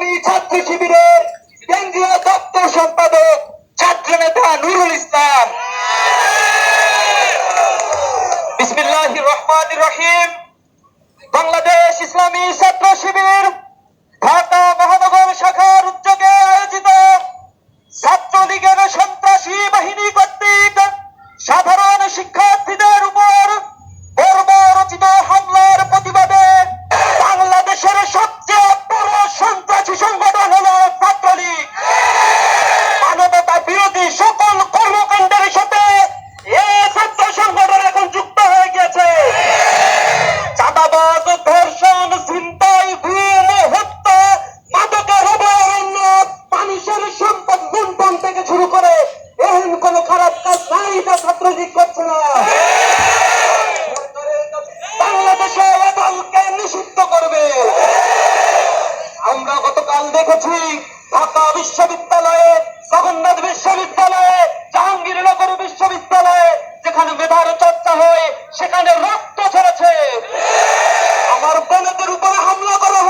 ইসলামী ছাত্র শিবিরের কেন্দ্রীয় দপ্তর সম্পাদক ছাত্রনেতা নুরুল ইসলাম। বিসমিল্লাহির রহমানির রহিম। বাংলাদেশ ইসলামী ছাত্র শিবির ঢাকা মহানগর শাখার উদ্যোগে আয়োজিত ছাত্রলীগের সন্ত্রাসী বাহিনী কর্তৃক সাধারণ শিক্ষার্থীদের উপর বর্বরচিত হামলার প্রতিবাদে বাংলাদেশের সবচেয়ে বড় সন্ত্রাসী সংগঠন হলো ছাত্রলীগ। মানবতা বিরোধী সকল কর্মকাণ্ডের সাথে এই ছাত্র সংগঠন এখন যুক্ত হয়ে গেছে। চাঁদাবাজ, ধর্ষণ, ছিনতাই, গুম, হত্যা, মাদকের অভয়ারণ্য, মানুষের সম্পদ লুণ্ঠন থেকে শুরু করে এমন কোন খারাপ কাজ নাই যা ছাত্রলীগ করছে না। বাংলাদেশে এ দলকে নিষিদ্ধ করবে। আমরা গতকাল দেখেছি ঢাকা বিশ্ববিদ্যালয়ে, জগন্নাথ বিশ্ববিদ্যালয়ে, জাহাঙ্গীরনগর বিশ্ববিদ্যালয়ে যেখানে মেধার চর্চা হয় সেখানে রক্ত ঝরেছে। আমার বোনদের উপরে হামলা করা